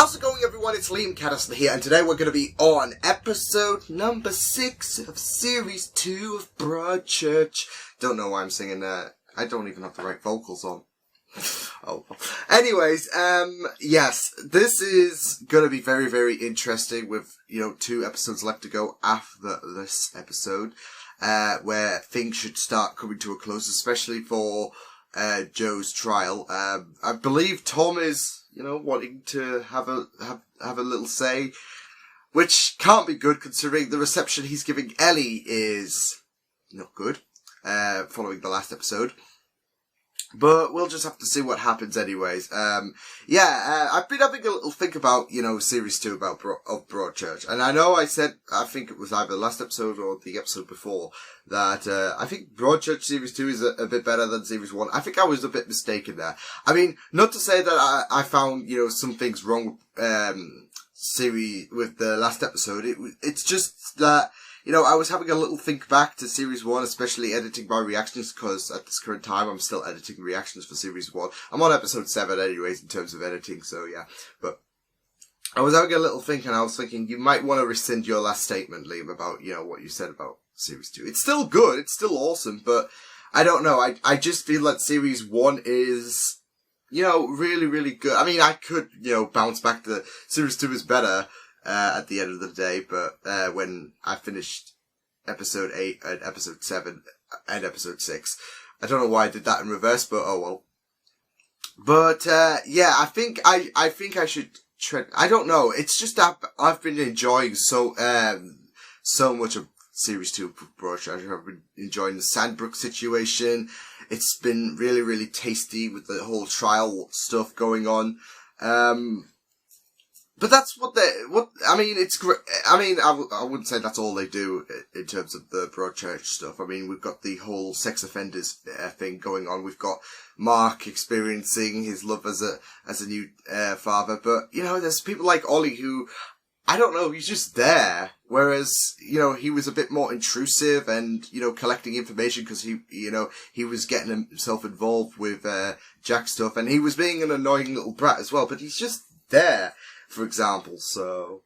How's it going, everyone? It's Liam Catterson here, and today we're going to be on episode number 6 of series 2 of Broadchurch. Don't know why I'm singing that. I don't even have the right vocals on. Oh. Anyways, yes, this is going to be very, very interesting with, 2 episodes left to go after this episode, where things should start coming to a close, especially for Joe's trial. I believe Tom is, wanting to have a little say, which can't be good considering the reception he's giving Ellie is not good, following the last episode. But we'll just have to see what happens anyways. I've been having a little think about, series 2 of Broadchurch. And I know I said, I think it was either the last episode or the episode before, that, I think Broadchurch series 2 is a bit better than series 1. I think I was a bit mistaken there. I mean, not to say that I found, some things wrong, with the last episode. It's just that, I was having a little think back to series 1, especially editing my reactions, because at this current time I'm still editing reactions for series 1. I'm on episode 7 anyways in terms of editing, so yeah. But I was having a little think, and I was thinking you might want to rescind your last statement, Liam, about, what you said about series 2. It's still good, it's still awesome, but I don't know, I just feel that series 1 is, really, really good. I mean, I could, bounce back to series 2 is better, at the end of the day, but when I finished episode 8 and episode 7 and episode 6, I don't know why I did that in reverse, but oh well. But I think I should tread. I don't know. It's just that I've been enjoying so much of series 2 of Broadchurch. I've been enjoying the Sandbrook situation. It's been really, really tasty with the whole trial stuff going on. But that's it's great. I mean, I wouldn't say that's all they do in terms of the Broadchurch stuff. I mean, we've got the whole sex offenders thing going on. We've got Mark experiencing his love as a new father. But, there's people like Ollie who, I don't know, he's just there. Whereas, he was a bit more intrusive and, collecting information because he was getting himself involved with Jack stuff. And he was being an annoying little brat as well. But he's just there, for example, so,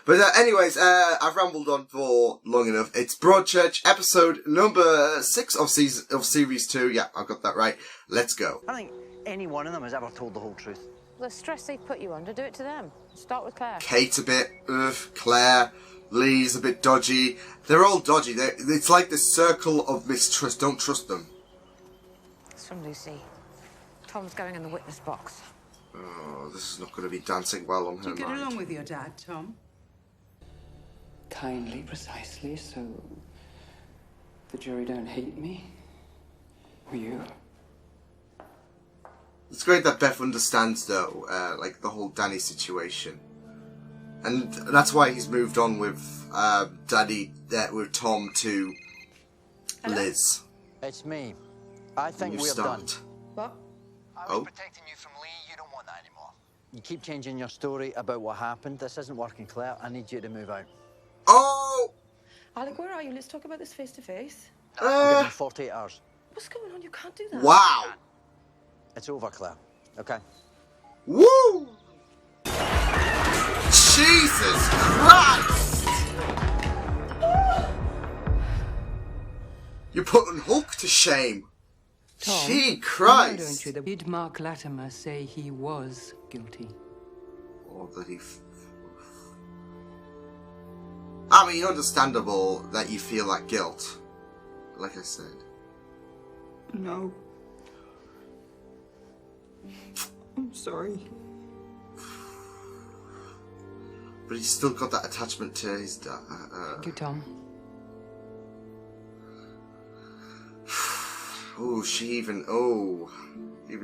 but anyways, I've rambled on for long enough. It's Broadchurch, episode number 6 of series 2. Yeah, I've got that right. Let's go. I don't think any one of them has ever told the whole truth. The stress they put you under, do it to them. Start with Claire. Kate a bit, Claire, Lee's a bit dodgy. They're all dodgy. It's like this circle of mistrust. Don't trust them. It's from Lucy. Tom's going in the witness box. Oh, this is not going to be dancing well on her mind. Do you get along with your dad, Tom? Kindly, precisely, so the jury don't hate me. Or you. It's great that Beth understands, though, like the whole Danny situation. And that's why he's moved on with with Tom to Liz. It's me. I think New we're start. done. What? I was protecting you from Lee. You don't want that anymore. You keep changing your story about what happened. This isn't working, Claire. I need you to move out. Oh! Alec, where are you? Let's talk about this face to face. I'll give you 48 hours. What's going on? You can't do that. Wow! It's over, Claire. Okay? Woo! Jesus Christ! You're putting Hulk to shame. Tom, Gee Christ! why don't you? Did Mark Latimer say he was guilty? Or that he... I mean, understandable that you feel that guilt. Like I said. No. I'm sorry. But he's still got that attachment to his dad. Thank you, Tom. Oh, she even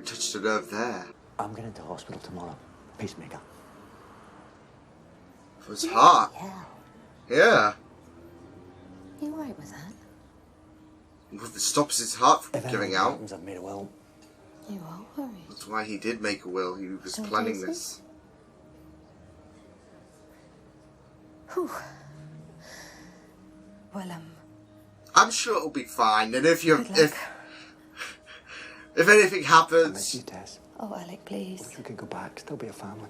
touched a nerve there. I'm going into hospital tomorrow. Pacemaker. For his heart. Yeah. You alright with that? Well, if it stops his heart from giving out. Happens, I've made a will. You are worried. That's why he did make a will. He was So planning easy? this. Whew. Well, I'm sure it'll be fine. And if Good luck. if anything I miss happens, you, Tess. Oh, Alec, please. If we could go back, still be a family.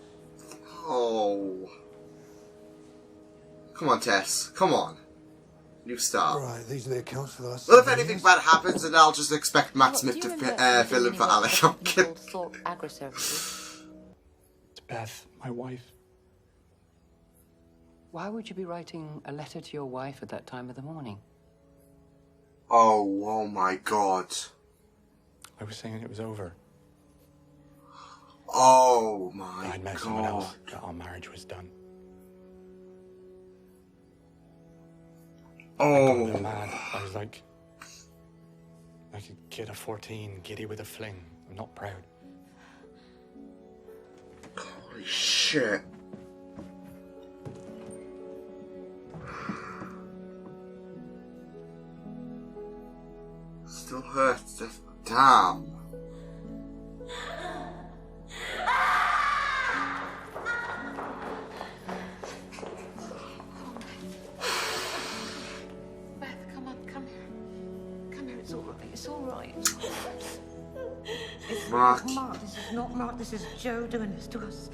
Oh. Come on, Tess. Come on. New start. Right, these are the accounts for the last. Well, if anything bad happens, then I'll just expect Matt Smith to fill in for Alec. I'm kidding. Agri-services. It's Beth, my wife. Why would you be writing a letter to your wife at that time of the morning? Oh my God. I was saying it was over. Oh my I'd met someone God. else, that our marriage was done. I got a bit mad. I was like a kid of 14, giddy with a fling. I'm not proud. Holy shit. Still hurts. Damn. Beth, come on, come here. Come here, it's all right. It's all right. It's Mark. not Mark. This is not Mark. This is Joe doing this to us.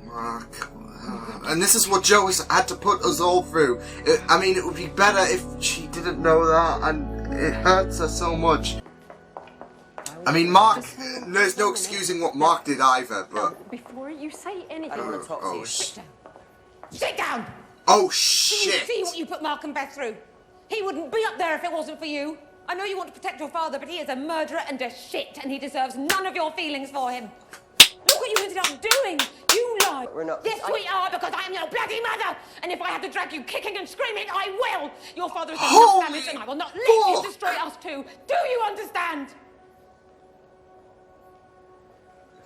Mark. And this is what Joe has had to put us all through. I mean, it would be better if she didn't know that, and it hurts her so much. I mean, Mark, there's no excusing what Mark did either, but... Before you say anything... I don't want to talk to you. Sit down! Oh, Do you shit! see what you put Mark and Beth through? He wouldn't be up there if it wasn't for you. I know you want to protect your father, but he is a murderer and a shit, and he deserves none of your feelings for him. Look what you ended up doing! You lied! We're not... Yes, we are, because I am your bloody mother! And if I have to drag you kicking and screaming, I will! Your father has done enough damage, and I will not let you destroy us too! Do you understand?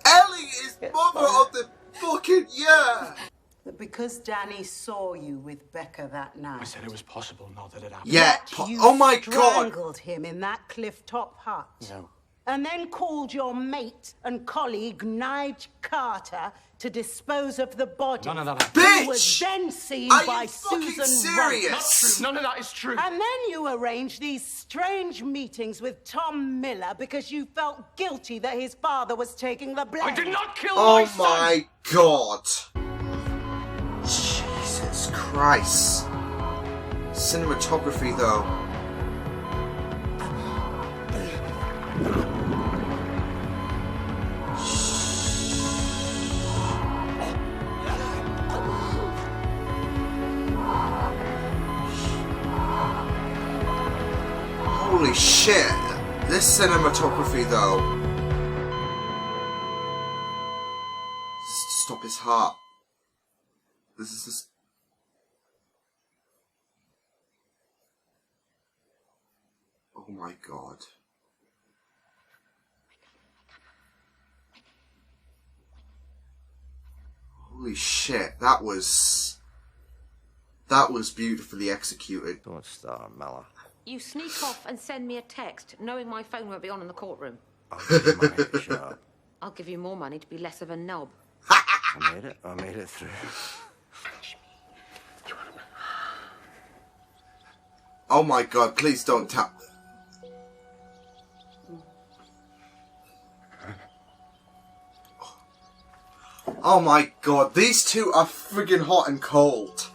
Ellie is mother of the fucking year! Because Danny saw you with Becca that night. I said it was possible, not that it happened. Yeah. You Oh my God! strangled him in that cliff-top hut. No. And then called your mate and colleague, Nige Carter, to dispose of the body. None of that happened. Who was Bitch! then seen Are by you fucking Susan serious? Not true. None of that is true. And then you arranged these strange meetings with Tom Miller because you felt guilty that his father was taking the blame. I did not kill Oh my son! my God! Jesus Christ. Cinematography, though. Holy shit! This cinematography, though. This is to stop his heart. This is just... Oh my God. Holy shit, that was beautifully executed. Don't start, Miller. You sneak off and send me a text, knowing my phone won't be on in the courtroom. I'll give you money to shut up. I'll give you more money to be less of a knob. I made it through. Oh my God, please don't tap. Oh my God, these two are friggin' hot and cold.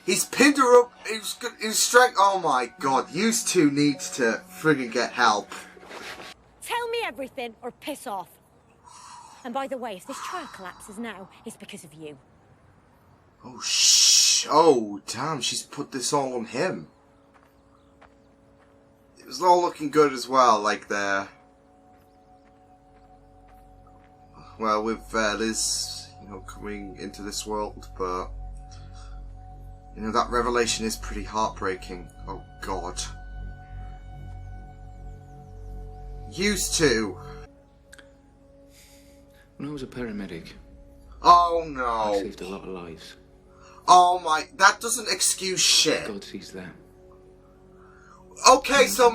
He's pinned her up, he's strength. Oh my God, you two need to friggin' get help. Tell me everything or piss off. And by the way, if this trial collapses now, it's because of you. Oh oh damn, she's put this all on him. It was all looking good as well, like there. Well, with Liz, coming into this world, but that revelation is pretty heartbreaking. Oh God. Used to. When I was a paramedic, Oh I no. saved a lot of lives. Oh my, that doesn't excuse shit. God sees that. Okay, so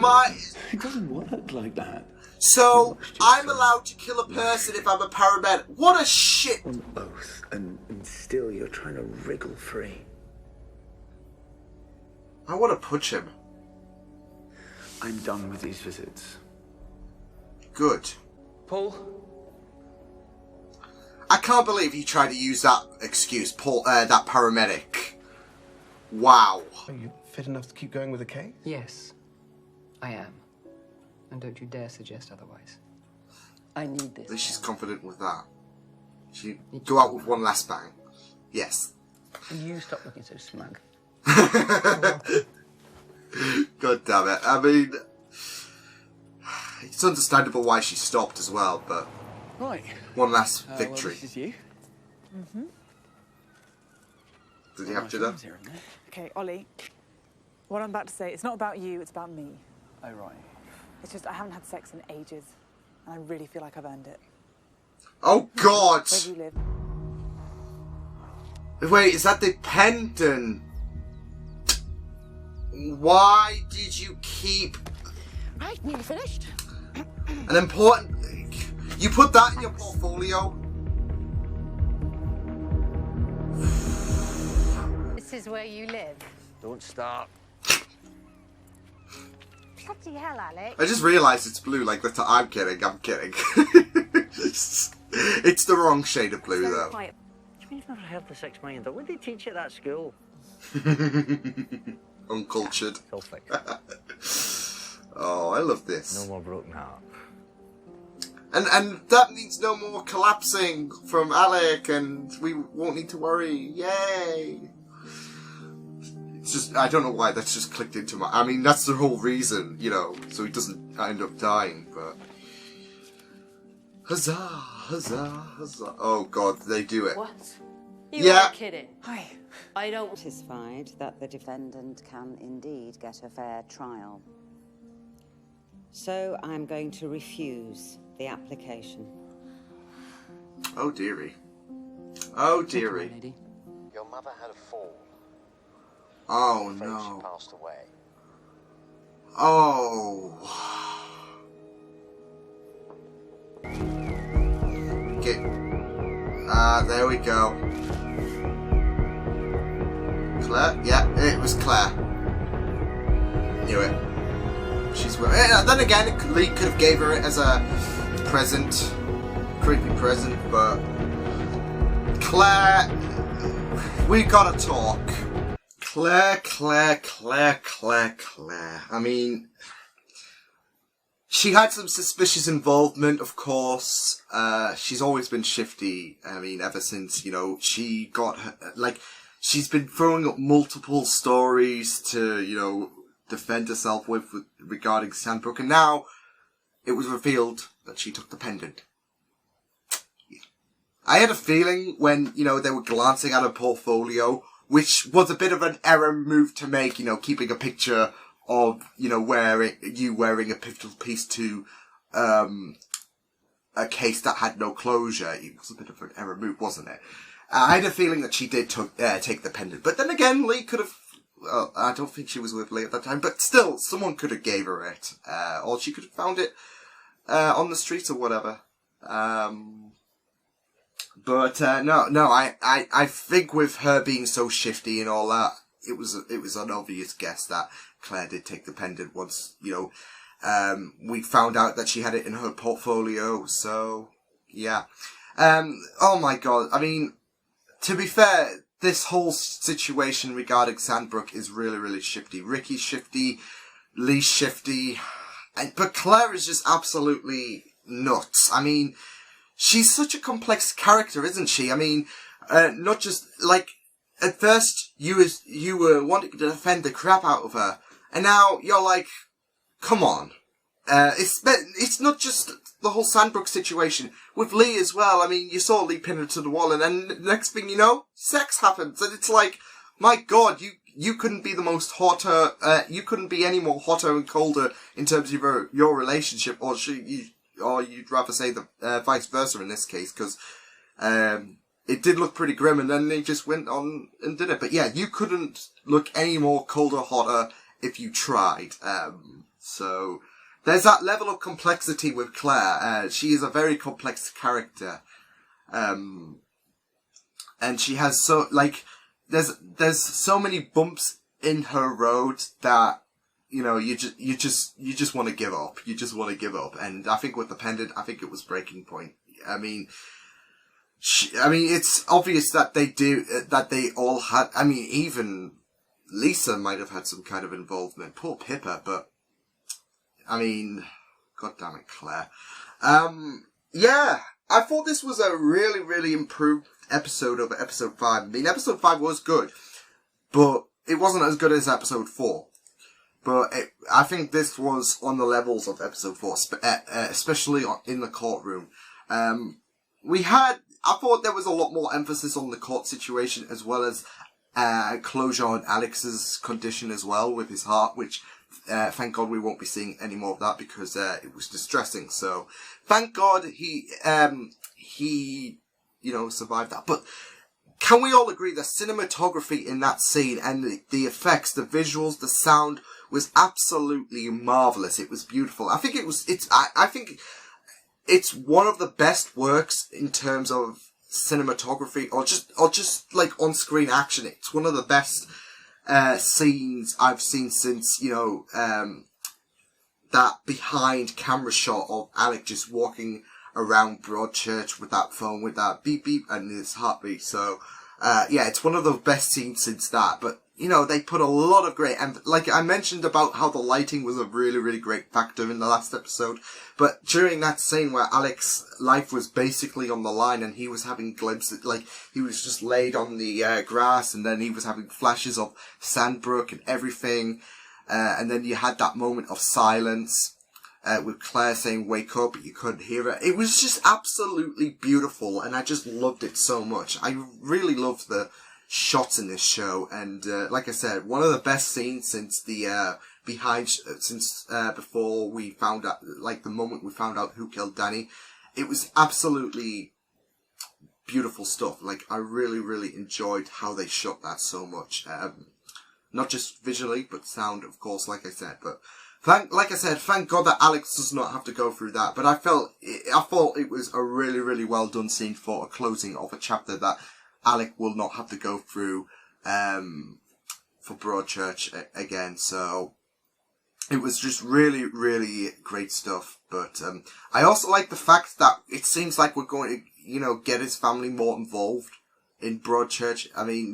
It doesn't work like that. So, I'm allowed to kill a person if I'm a paramedic. What a shit! On oath, and still you're trying to wriggle free. I want to punch him. I'm done with these visits. Good. Paul? I can't believe he tried to use that excuse, Paul, that paramedic. Wow. Are you fit enough to keep going with the case? Yes, I am. And don't you dare suggest otherwise. I need this. At least she's confident with that. She go out with one last bang. Yes. You stop looking so smug. God damn it. I mean, it's understandable why she stopped as well, but Right. one last victory. Well, this is you. Mm-hmm. Did he have to do? Okay, Ollie, what I'm about to say, it's not about you, it's about me. Oh, right. It's just I haven't had sex in ages, and I really feel like I've earned it. Oh, God! Where do you live? Wait, is that the pendant? Why did you keep Right, nearly finished. an important... You put that in your portfolio? This is where you live. Don't start. Bloody hell, Alec. I just realised it's blue, like, I'm kidding. It's the wrong shade of blue, though. You've never heard this explained, though. What did they teach you at that school? Uncultured. It'll fix. Oh, I love this. No more broken heart. And that means no more collapsing from Alec, and we won't need to worry. Yay! It's just, I don't know why, that's just clicked into my... I mean, that's the whole reason, you know, so he doesn't end up dying, but... Huzzah, huzzah, huzzah. Oh, God, they do it. What? You Yeah. are kidding. Hi. I don't... Satisfied that the defendant can indeed get a fair trial. So I'm going to refuse the application. Oh, dearie. Oh, dearie. Your mother had a fall. Oh, I'm afraid no. She passed away. Oh. Okay. There we go. Claire? Yeah, it was Claire. Knew it. She's... Then again, Lee could have gave her it as a present. Creepy present, but... Claire... We gotta talk. Claire. I mean... She had some suspicious involvement, of course. She's always been shifty. I mean, ever since, you know, she got her... Like, she's been throwing up multiple stories to, you know, defend herself with regarding Sandbrook. And now, it was revealed that she took the pendant. I had a feeling when, you know, they were glancing at her portfolio, which was a bit of an error move to make, you know, keeping a picture of, you know, wearing a pivotal piece to, a case that had no closure. It was a bit of an error move, wasn't it? I had a feeling that she did take the pendant. But then again, Lee could have, well, I don't think she was with Lee at that time, but still, someone could have gave her it. Or she could have found it, on the street or whatever. But I think with her being so shifty and all that, it was an obvious guess that Claire did take the pendant once, you know, we found out that she had it in her portfolio, so, yeah. Oh my God, I mean, to be fair, this whole situation regarding Sandbrook is really, really shifty. Ricky's shifty, Lee's shifty, but Claire is just absolutely nuts. I mean, she's such a complex character, isn't she? I mean, not just, like, at first you were wanting to defend the crap out of her, and now you're like, come on. It's not just the whole Sandbrook situation. With Lee as well, I mean, you saw Lee pin her to the wall, and then next thing you know, sex happens, and it's like, my God, you couldn't be the most hotter, you couldn't be any more hotter and colder in terms of your relationship, or you'd rather say the vice versa in this case, because it did look pretty grim, and then they just went on and did it. But yeah, you couldn't look any more colder, hotter if you tried. So there's that level of complexity with Claire. She is a very complex character, and she has so there's so many bumps in her road that, you know, you just want to give up. You just want to give up. And I think with the pendant, I think it was breaking point. I mean, it's obvious that they all had, even Lisa might have had some kind of involvement. Poor Pippa, but, God damn it, Claire. Yeah, I thought this was a really, really improved episode over episode 5. Episode 5 was good, but it wasn't as good as episode 4. But I think this was on the levels of episode 4, especially in the courtroom. I thought there was a lot more emphasis on the court situation, as well as closure on Alex's condition as well with his heart, which thank God we won't be seeing any more of that, because it was distressing. So thank God he survived that. But can we all agree the cinematography in that scene and the effects, the visuals, the sound was absolutely marvelous. It was beautiful. I think it's one of the best works in terms of cinematography or just like on-screen action. It's one of the best scenes I've seen since, that behind camera shot of Alec just walking around Broadchurch with that phone, with that beep beep and his heartbeat. So, it's one of the best scenes since that. But, they put a lot of great, and like I mentioned about how the lighting was a really, really great factor in the last episode. But during that scene where Alec's life was basically on the line and he was having glimpses, like he was just laid on the grass, and then he was having flashes of Sandbrook and everything. And then you had that moment of silence. With Claire saying wake up, but you couldn't hear it. It was just absolutely beautiful, and I just loved it so much. I really loved the shots in this show, and like I said, one of the best scenes since the before we found out, like the moment we found out who killed Danny. It was absolutely beautiful stuff. Like, I really, really enjoyed how they shot that so much. Not just visually, but sound, of course, like I said, but thank God that Alex does not have to go through that. But I thought it was a really, really well done scene for a closing of a chapter that Alec will not have to go through for Broadchurch again. So it was just really, really great stuff. But I also like the fact that it seems like we're going to, get his family more involved in Broadchurch.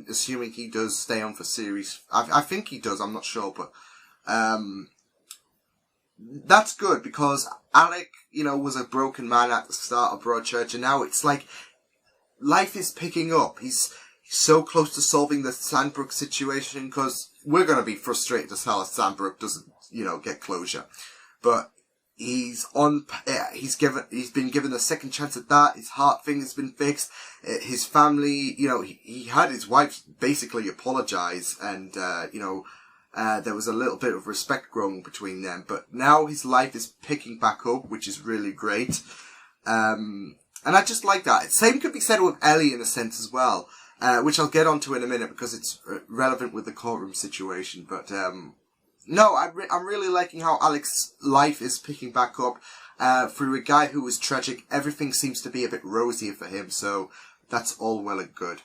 Assuming he does stay on for series. I think he does. I'm not sure, but that's good, because Alec, was a broken man at the start of Broadchurch, and now it's like life is picking up. He's so close to solving the Sandbrook situation, because we're going to be frustrated as hell if Sandbrook doesn't, get closure. But he's been given a second chance at that. His heart thing has been fixed. His family, he had his wife basically apologize, and, there was a little bit of respect growing between them, but now his life is picking back up, which is really great. And I just like that. Same could be said with Ellie in a sense as well, which I'll get onto in a minute because it's relevant with the courtroom situation. But no, I'm really liking how Alec's life is picking back up. For a guy who was tragic, everything seems to be a bit rosier for him, so that's all well and good.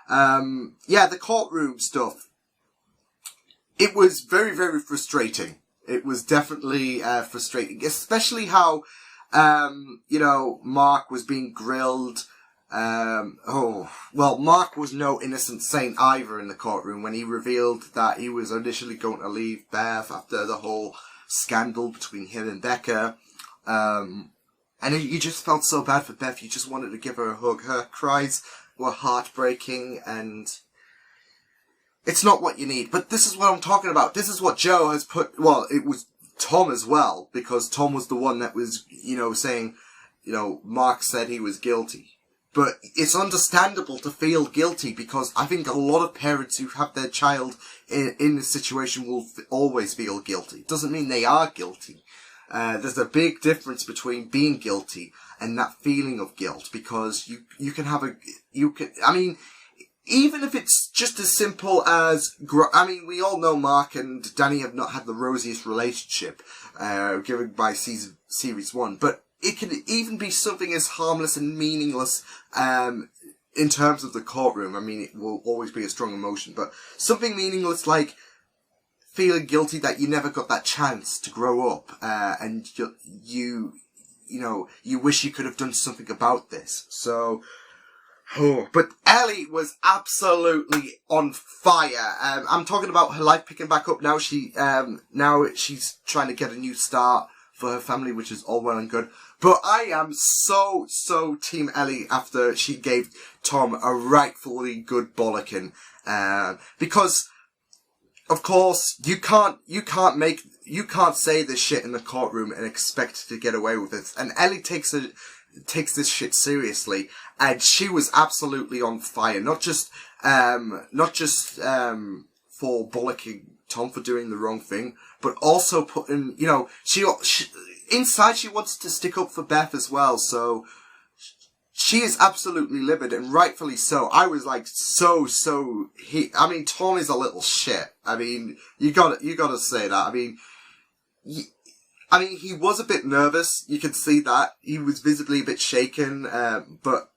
The courtroom stuff. It was very, very frustrating. It was definitely frustrating, especially how, Mark was being grilled. Mark was no innocent saint either in the courtroom when he revealed that he was initially going to leave Beth after the whole scandal between him and Becca. And you just felt so bad for Beth. You just wanted to give her a hug. Her cries were heartbreaking, and it's not what you need. But this is what I'm talking about. This is what Joe has put... Well, it was Tom as well, because Tom was the one that was, saying, Mark said he was guilty. But it's understandable to feel guilty, because I think a lot of parents who have their child in this situation will always feel guilty. It doesn't mean they are guilty. There's a big difference between being guilty and that feeling of guilt, because you can have even if it's just as simple as, we all know Mark and Danny have not had the rosiest relationship, given by series 1, but it can even be something as harmless and meaningless, in terms of the courtroom. It will always be a strong emotion, but something meaningless like feeling guilty that you never got that chance to grow up, and you wish you could have done something about this. So, Oh, but Ellie was absolutely on fire. I'm talking about her life picking back up now. Now she's trying to get a new start for her family, which is all well and good. But I am so Team Ellie after she gave Tom a rightfully good bollocking. Because, of course, you can't say this shit in the courtroom and expect to get away with it. And Ellie takes this shit seriously, and she was absolutely on fire. Not just for bollocking Tom for doing the wrong thing, but also putting, she inside she wants to stick up for Beth as well. So she is absolutely livid, and rightfully so. I was like, Tom is a little shit. I mean, you gotta say that. I mean, he was a bit nervous. You can see that he was visibly a bit shaken. But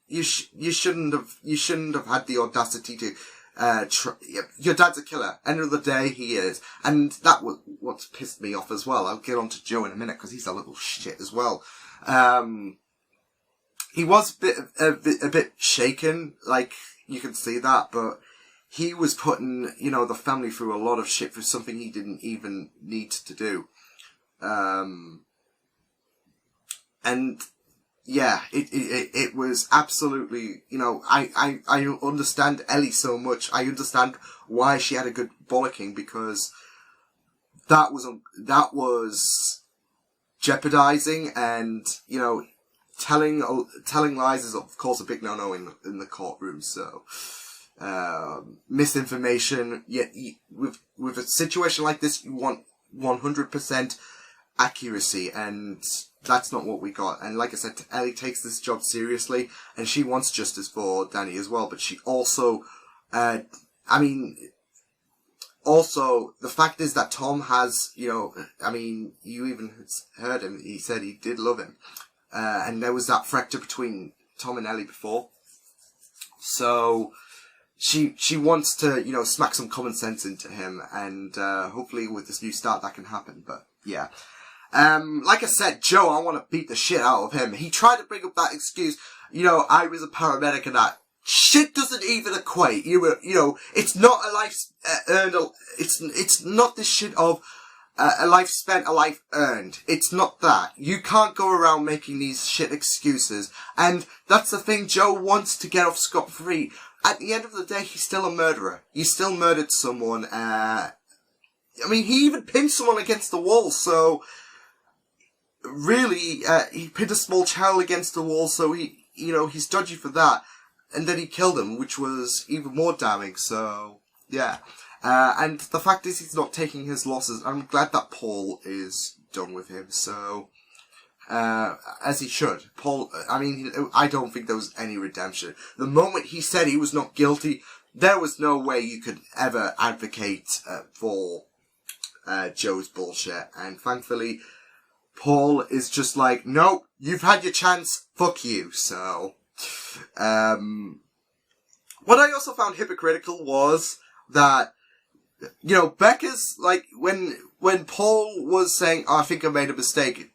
you shouldn't have had the audacity to. Your dad's a killer. End of the day, he is, and that was what's pissed me off as well. I'll get on to Joe in a minute because he's a little shit as well. He was a bit shaken, like you can see that, but he was putting the family through a lot of shit for something he didn't even need to do. And yeah, it was absolutely, I understand Ellie so much. I understand why she had a good bollocking, because that was jeopardizing, and, telling lies is of course a big no-no in the courtroom. So, misinformation, with a situation like this, you want 100% accuracy, and that's not what we got. And like I said, Ellie takes this job seriously, and she wants justice for Danny as well, but she also, also, the fact is that Tom has, you even heard him, he said he did love him, and there was that fracture between Tom and Ellie before, so she wants to, smack some common sense into him, and hopefully with this new start that can happen. But yeah, like I said, Joe, I want to beat the shit out of him. He tried to bring up that excuse, I was a paramedic and that. Shit doesn't even equate. It's not a life earned. It's not this shit of a life spent, a life earned. It's not that. You can't go around making these shit excuses. And that's the thing. Joe wants to get off scot-free. At the end of the day, he's still a murderer. He still murdered someone. He even pinned someone against the wall. So really, he pinned a small child against the wall. So he's dodgy for that. And then he killed him, which was even more damning, so, yeah. And the fact is he's not taking his losses. I'm glad that Paul is done with him, so, as he should. Paul, I don't think there was any redemption. The moment he said he was not guilty, there was no way you could ever advocate, for, Joe's bullshit. And thankfully, Paul is just like, nope, you've had your chance, fuck you, so. What I also found hypocritical was that, Becca's, like, when Paul was saying, I think I made a mistake,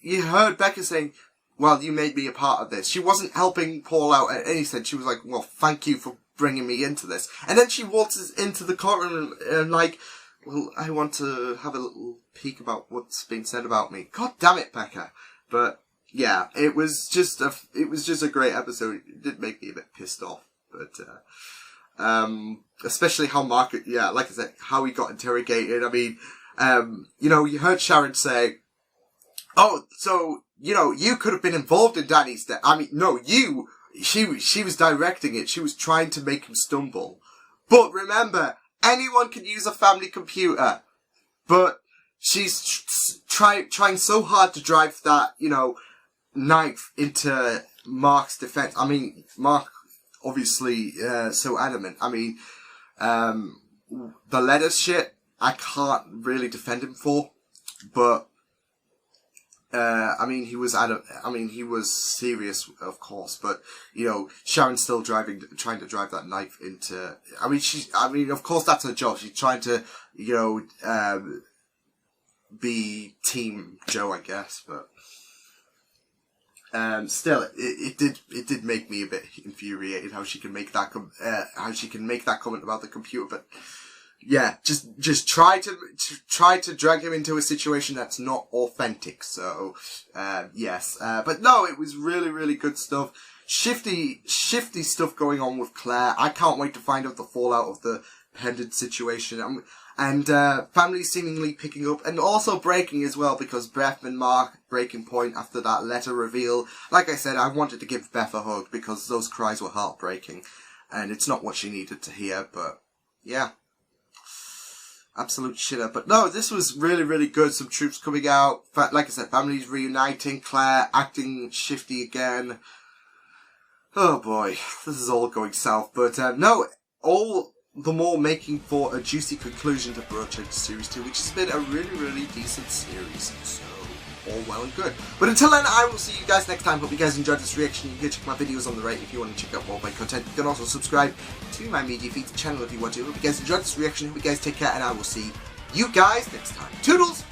you heard Becca saying, well, you made me a part of this. She wasn't helping Paul out at any sense. She was like, well, thank you for bringing me into this. And then she waltzes into the courtroom and like, well, I want to have a little peek about what's being said about me. God damn it, Becca. But, yeah, it was just a great episode. It did make me a bit pissed off, but, especially how Mark, like I said, how he got interrogated. You heard Sharon say, oh, so, you could have been involved in Danny's death. No, she was directing it. She was trying to make him stumble. But remember, anyone can use a family computer, but she's trying so hard to drive that, knife into Mark's defense. Mark, obviously, so adamant. The letters shit, I can't really defend him for, but, he was he was serious, of course, but, Sharon's still trying to drive that knife into, of course that's her job. She's trying to, be Team Joe, I guess, but, Still, it did make me a bit infuriated how she can make that comment about the computer. But yeah, just try to drag him into a situation that's not authentic. So yes, but no, it was really, really good stuff. Shifty stuff going on with Claire. I can't wait to find out the fallout of the pendant situation. And family seemingly picking up and also breaking as well, because Beth and Mark breaking point after that letter reveal. Like I said, I wanted to give Beth a hug because those cries were heartbreaking, and it's not what she needed to hear. But yeah, absolute shitter. But no, this was really, really good. Some troops coming out. Like I said, families reuniting. Claire acting shifty again. Oh boy, this is all going south. But no, all the more making for a juicy conclusion to Broadchurch Series 2, which has been a really, really decent series. So, all well and good. But until then, I will see you guys next time. Hope you guys enjoyed this reaction. You can check my videos on the right if you want to check out more of my content. You can also subscribe to my media feed channel if you want to. Hope you guys enjoyed this reaction. Hope you guys take care, and I will see you guys next time. Toodles!